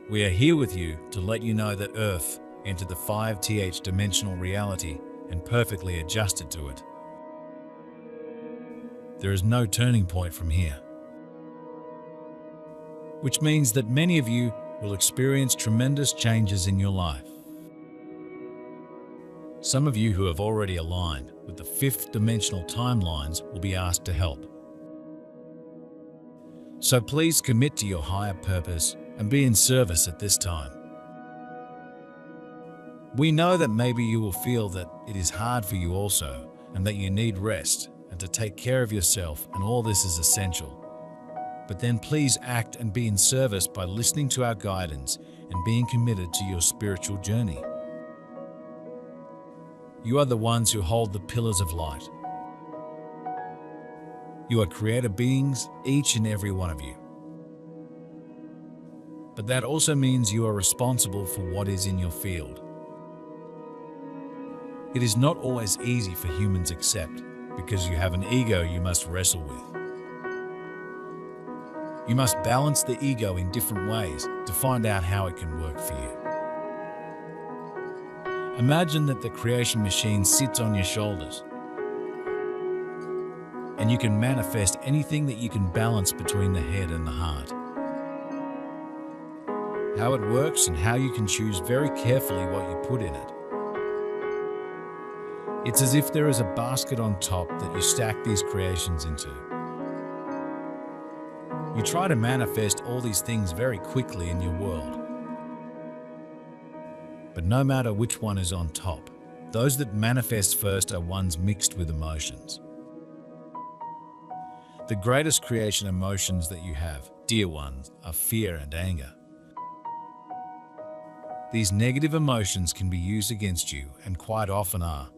We are here with you to let you know that Earth entered the 5th dimensional reality and perfectly adjusted to it. There is no turning point from here, which means that many of you will experience tremendous changes in your life. Some of you who have already aligned with the 5th dimensional timelines will be asked to help. So please commit to your higher purpose and be in service at this time. We know that maybe you will feel that it is hard for you also, and that you need rest and to take care of yourself, and all this is essential. But then please act and be in service by listening to our guidance and being committed to your spiritual journey. You are the ones who hold the pillars of light. You are creator beings, each and every one of you. But that also means you are responsible for what is in your field. It is not always easy for humans to accept, because you have an ego you must wrestle with. You must balance the ego in different ways to find out how it can work for you. Imagine that the creation machine sits on your shoulders, and you can manifest anything that you can balance between the head and the heart. How it works and how you can choose very carefully what you put in it. It's as if there is a basket on top that you stack these creations into. You try to manifest all these things very quickly in your world. But no matter which one is on top, those that manifest first are ones mixed with emotions. The greatest creation emotions that you have, dear ones, are fear and anger. These negative emotions can be used against you, and quite often are.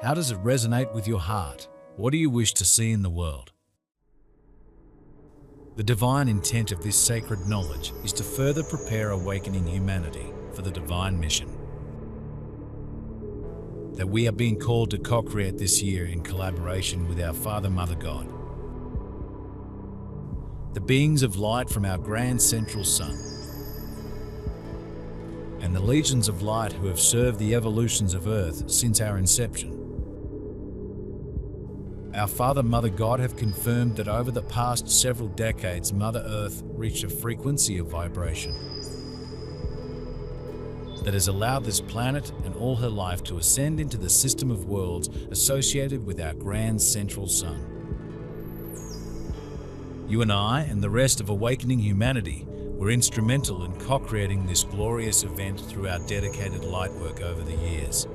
How does it resonate with your heart? What do you wish to see in the world? The divine intent of this sacred knowledge is to further prepare awakening humanity for the divine mission that we are being called to co-create this year in collaboration with our Father, Mother God, the beings of light from our grand central sun, and the legions of light who have served the evolutions of Earth since our inception. Our Father, Mother God have confirmed that over the past several decades, Mother Earth reached a frequency of vibration that has allowed this planet and all her life to ascend into the system of worlds associated with our grand central sun. You and I and the rest of awakening humanity were instrumental in co-creating this glorious event through our dedicated light work over the years.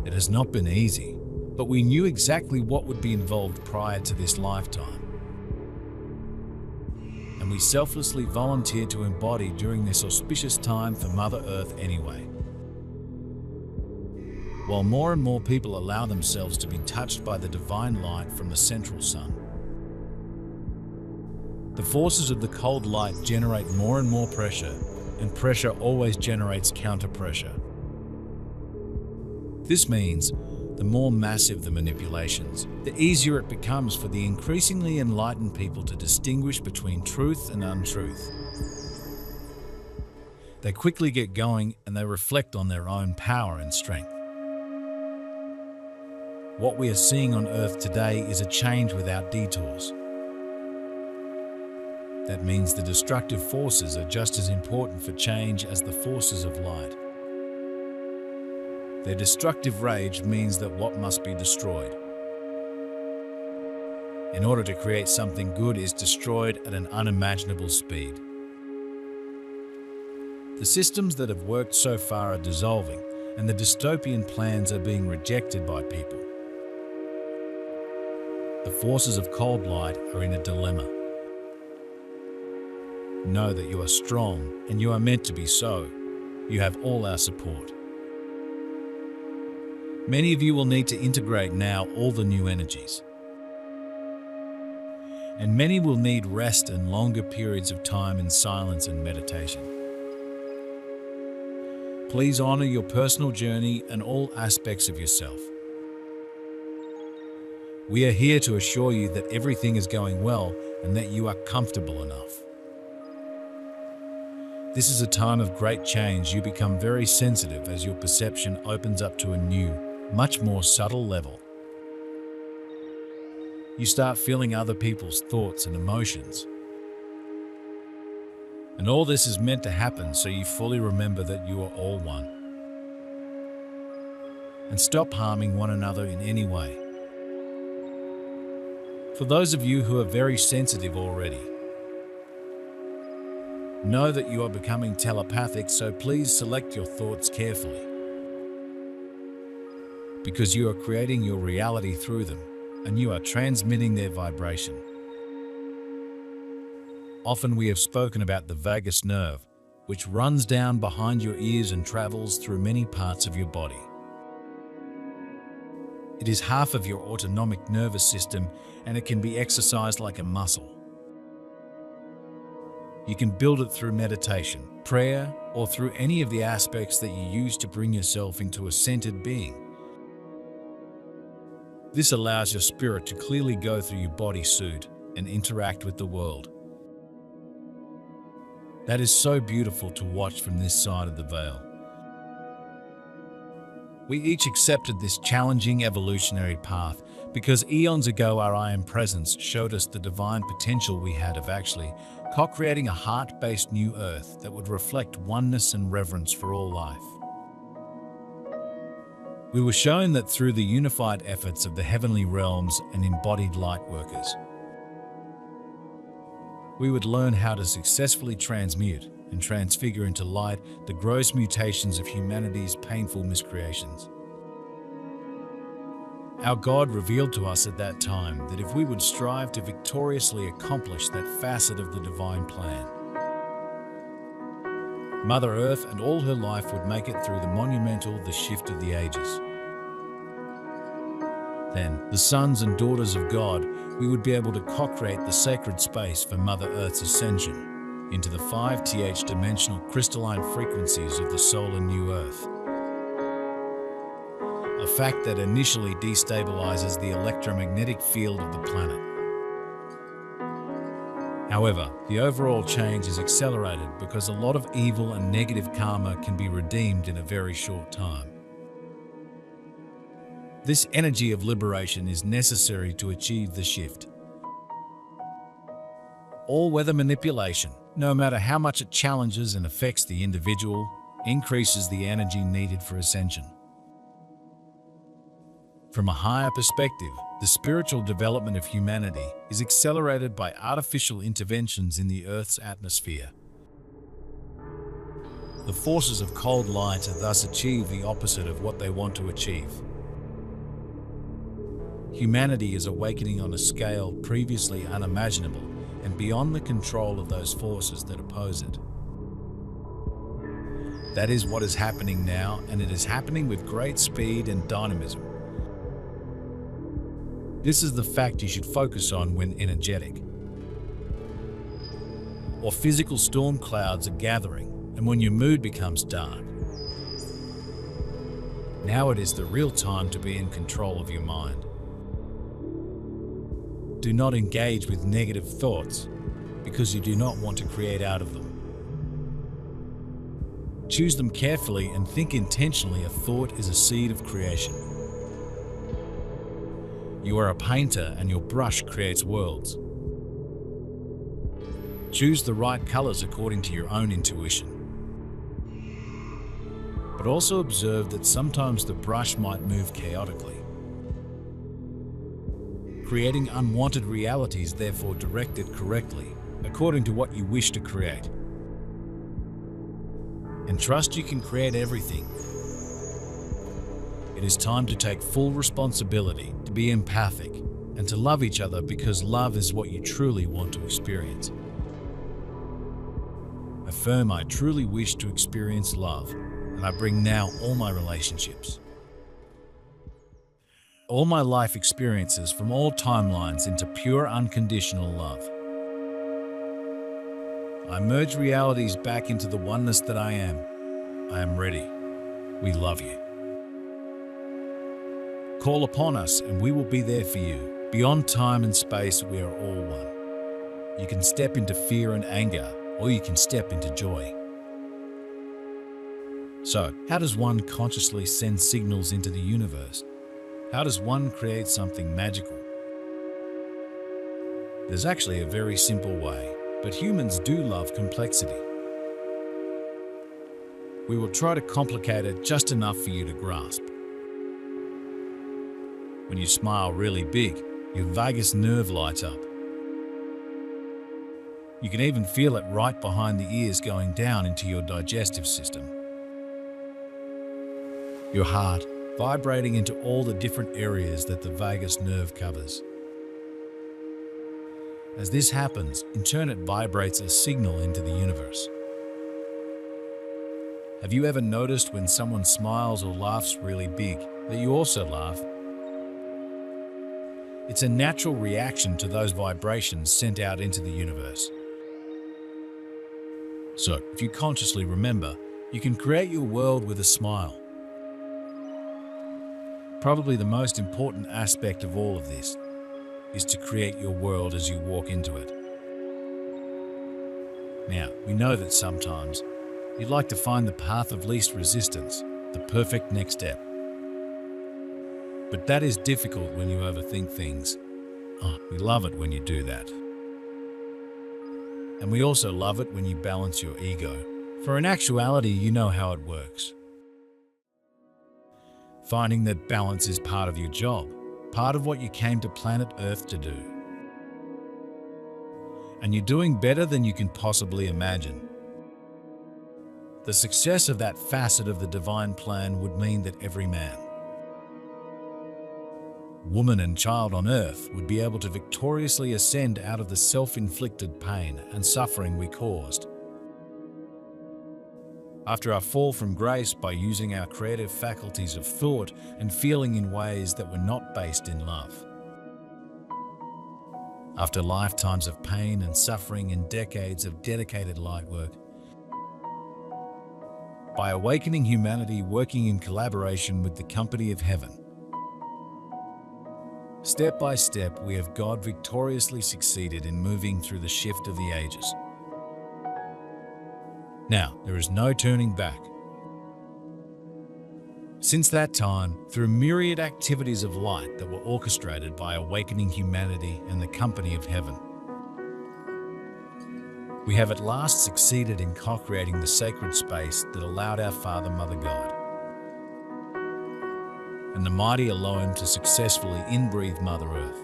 It has not been easy, but we knew exactly what would be involved prior to this lifetime. And we selflessly volunteered to embody during this auspicious time for Mother Earth anyway. While more and more people allow themselves to be touched by the divine light from the central sun, the forces of the cold light generate more and more pressure, and pressure always generates counter-pressure. This means the more massive the manipulations, the easier it becomes for the increasingly enlightened people to distinguish between truth and untruth. They quickly get going and they reflect on their own power and strength. What we are seeing on Earth today is a change without detours. That means the destructive forces are just as important for change as the forces of light. Their destructive rage means that what must be destroyed, in order to create something good, is destroyed at an unimaginable speed. The systems that have worked so far are dissolving, and the dystopian plans are being rejected by people. The forces of cold light are in a dilemma. Know that you are strong, and you are meant to be so. You have all our support. Many of you will need to integrate now all the new energies. And many will need rest and longer periods of time in silence and meditation. Please honor your personal journey and all aspects of yourself. We are here to assure you that everything is going well and that you are comfortable enough. This is a time of great change. You become very sensitive as your perception opens up to a new, much more subtle level. You start feeling other people's thoughts and emotions. And all this is meant to happen so you fully remember that you are all one. And stop harming one another in any way. For those of you who are very sensitive already, know that you are becoming telepathic, so please select your thoughts carefully. Because you are creating your reality through them, and you are transmitting their vibration. Often we have spoken about the vagus nerve, which runs down behind your ears and travels through many parts of your body. It is half of your autonomic nervous system, and it can be exercised like a muscle. You can build it through meditation, prayer, or through any of the aspects that you use to bring yourself into a centered being. This allows your spirit to clearly go through your bodysuit and interact with the world. That is so beautiful to watch from this side of the veil. We each accepted this challenging evolutionary path because eons ago our I Am Presence showed us the divine potential we had of actually co-creating a heart-based new earth that would reflect oneness and reverence for all life. We were shown that through the unified efforts of the heavenly realms and embodied light workers, we would learn how to successfully transmute and transfigure into light the gross mutations of humanity's painful miscreations. Our God revealed to us at that time that if we would strive to victoriously accomplish that facet of the divine plan, Mother Earth and all her life would make it through the monumental, the shift of the ages. Then, the sons and daughters of God, we would be able to co-create the sacred space for Mother Earth's ascension into the 5th dimensional crystalline frequencies of the solar new Earth. A fact that initially destabilizes the electromagnetic field of the planet. However, the overall change is accelerated because a lot of evil and negative karma can be redeemed in a very short time. This energy of liberation is necessary to achieve the shift. All weather manipulation, no matter how much it challenges and affects the individual, increases the energy needed for ascension. From a higher perspective, the spiritual development of humanity is accelerated by artificial interventions in the Earth's atmosphere. The forces of cold light thus achieve the opposite of what they want to achieve. Humanity is awakening on a scale previously unimaginable and beyond the control of those forces that oppose it. That is what is happening now, and it is happening with great speed and dynamism. This is the fact you should focus on when energetic or physical storm clouds are gathering and when your mood becomes dark. Now it is the real time to be in control of your mind. Do not engage with negative thoughts because you do not want to create out of them. Choose them carefully and think intentionally. A thought is a seed of creation. You are a painter and your brush creates worlds. Choose the right colors according to your own intuition. But also observe that sometimes the brush might move chaotically. Creating unwanted realities, therefore direct it correctly, according to what you wish to create. And trust you can create everything. It is time to take full responsibility, to be empathic, and to love each other because love is what you truly want to experience. Affirm, I truly wish to experience love, and I bring now all my relationships, all my life experiences from all timelines into pure unconditional love. I merge realities back into the oneness that I am. I am ready. We love you. Call upon us and we will be there for you. Beyond time and space, we are all one. You can step into fear and anger, or you can step into joy. So, how does one consciously send signals into the universe? How does one create something magical? There's actually a very simple way, but humans do love complexity. We will try to complicate it just enough for you to grasp. When you smile really big, your vagus nerve lights up. You can even feel it right behind the ears going down into your digestive system. Your heart vibrating into all the different areas that the vagus nerve covers. As this happens, in turn it vibrates a signal into the universe. Have you ever noticed when someone smiles or laughs really big that you also laugh? It's a natural reaction to those vibrations sent out into the universe. So, if you consciously remember, you can create your world with a smile. Probably the most important aspect of all of this is to create your world as you walk into it. Now, we know that sometimes you'd like to find the path of least resistance, the perfect next step. But that is difficult when you overthink things. Oh, we love it when you do that. And we also love it when you balance your ego. For in actuality, you know how it works. Finding that balance is part of your job, part of what you came to planet Earth to do. And you're doing better than you can possibly imagine. The success of that facet of the divine plan would mean that every man, woman and child on Earth would be able to victoriously ascend out of the self-inflicted pain and suffering we caused. After our fall from grace by using our creative faculties of thought and feeling in ways that were not based in love. After lifetimes of pain and suffering and decades of dedicated light work. By awakening humanity working in collaboration with the company of heaven. Step by step, we have God victoriously succeeded in moving through the shift of the ages. Now, there is no turning back. Since that time, through myriad activities of light that were orchestrated by awakening humanity and the company of heaven, we have at last succeeded in co-creating the sacred space that allowed our Father, Mother God, and the mighty alone to successfully inbreathe Mother Earth.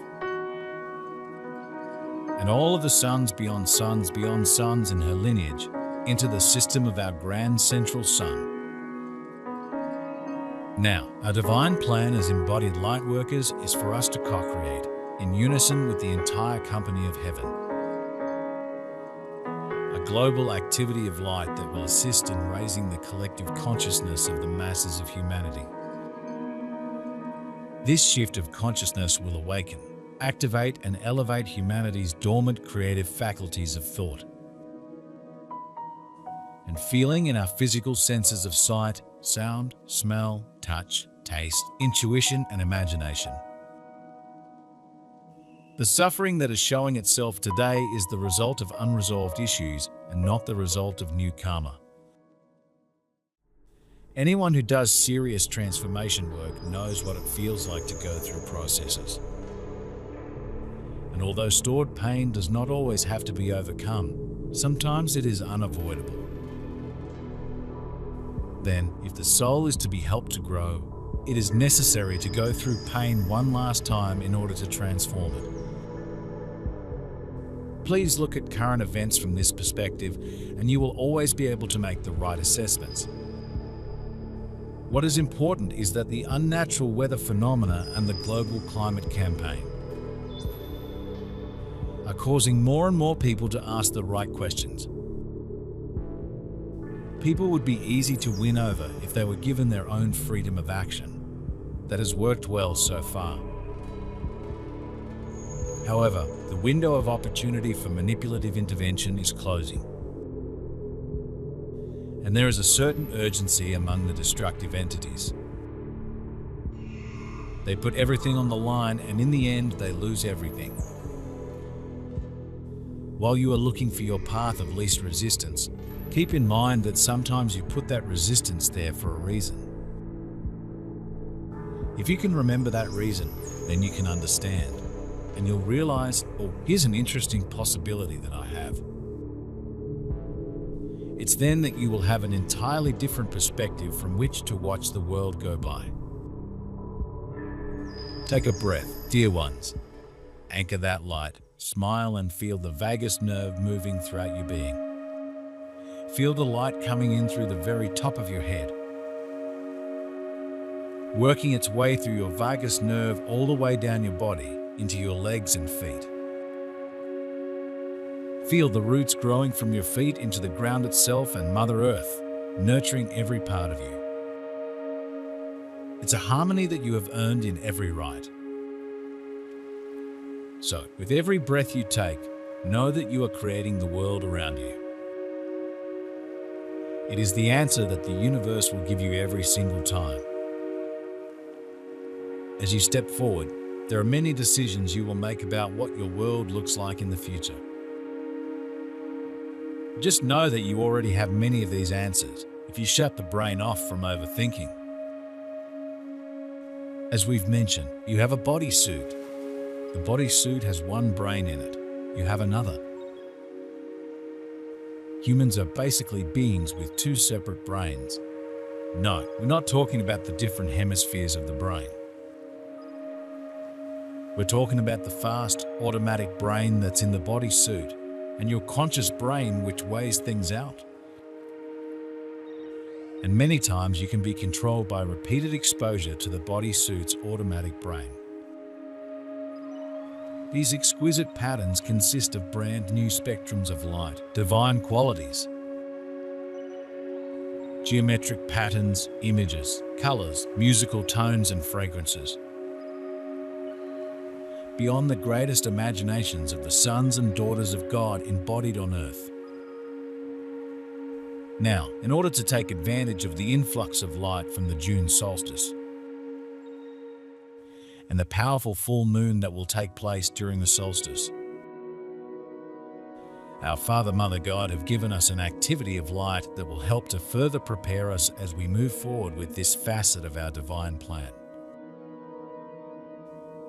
And all of the sons beyond sons in her lineage into the system of our grand central sun. Now, our divine plan as embodied light workers is for us to co-create in unison with the entire company of heaven. A global activity of light that will assist in raising the collective consciousness of the masses of humanity. This shift of consciousness will awaken, activate and elevate humanity's dormant creative faculties of thought and feeling in our physical senses of sight, sound, smell, touch, taste, intuition and imagination. The suffering that is showing itself today is the result of unresolved issues and not the result of new karma. Anyone who does serious transformation work knows what it feels like to go through processes. And although stored pain does not always have to be overcome, sometimes it is unavoidable. Then, if the soul is to be helped to grow, it is necessary to go through pain one last time in order to transform it. Please look at current events from this perspective, and you will always be able to make the right assessments. What is important is that the unnatural weather phenomena and the global climate campaign are causing more and more people to ask the right questions. People would be easy to win over if they were given their own freedom of action. That has worked well so far. However, the window of opportunity for manipulative intervention is closing. And there is a certain urgency among the destructive entities. They put everything on the line, and in the end, they lose everything. While you are looking for your path of least resistance, keep in mind that sometimes you put that resistance there for a reason. If you can remember that reason, then you can understand, and you'll realize, oh, here's an interesting possibility that I have. It's then that you will have an entirely different perspective from which to watch the world go by. Take a breath, dear ones. Anchor that light, smile, and feel the vagus nerve moving throughout your being. Feel the light coming in through the very top of your head, working its way through your vagus nerve all the way down your body into your legs and feet. Feel the roots growing from your feet into the ground itself and Mother Earth, nurturing every part of you. It's a harmony that you have earned in every right. So, with every breath you take, know that you are creating the world around you. It is the answer that the universe will give you every single time. As you step forward, there are many decisions you will make about what your world looks like in the future. Just know that you already have many of these answers if you shut the brain off from overthinking. As we've mentioned, you have a bodysuit. The bodysuit has one brain in it. You have another. Humans are basically beings with two separate brains. No, we're not talking about the different hemispheres of the brain. We're talking about the fast, automatic brain that's in the bodysuit and your conscious brain which weighs things out. And many times you can be controlled by repeated exposure to the bodysuit's automatic brain. These exquisite patterns consist of brand new spectrums of light, divine qualities, geometric patterns, images, colors, musical tones, and fragrances. Beyond the greatest imaginations of the sons and daughters of God embodied on earth. Now, in order to take advantage of the influx of light from the June solstice and the powerful full moon that will take place during the solstice, our Father, Mother, God have given us an activity of light that will help to further prepare us as we move forward with this facet of our divine plan.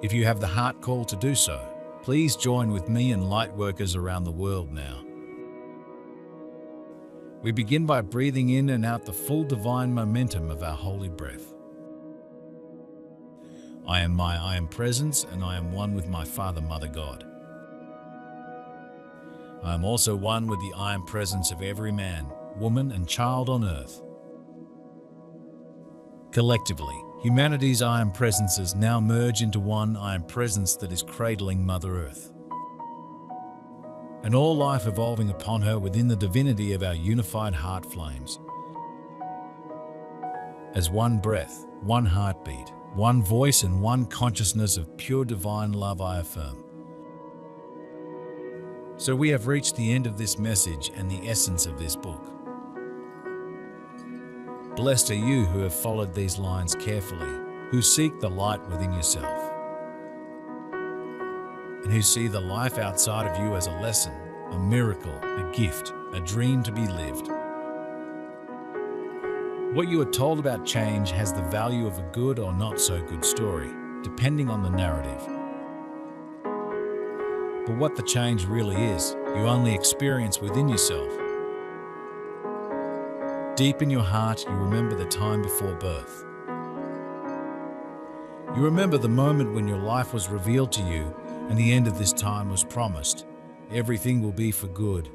If you have the heart call to do so, please join with me and light workers around the world now. We begin by breathing in and out the full divine momentum of our holy breath. I am presence, and I am one with my Father, Mother, God. I am also one with the I am presence of every man, woman, and child on earth. Collectively, humanity's I am presences now merge into one I am presence that is cradling Mother Earth, and all life evolving upon her within the divinity of our unified heart flames. As one breath, one heartbeat, one voice, and one consciousness of pure divine love, I affirm. So we have reached the end of this message and the essence of this book. Blessed are you who have followed these lines carefully, who seek the light within yourself, and who see the life outside of you as a lesson, a miracle, a gift, a dream to be lived. What you are told about change has the value of a good or not so good story, depending on the narrative. But what the change really is, you only experience within yourself. Deep in your heart, you remember the time before birth. You remember the moment when your life was revealed to you and the end of this time was promised. Everything will be for good.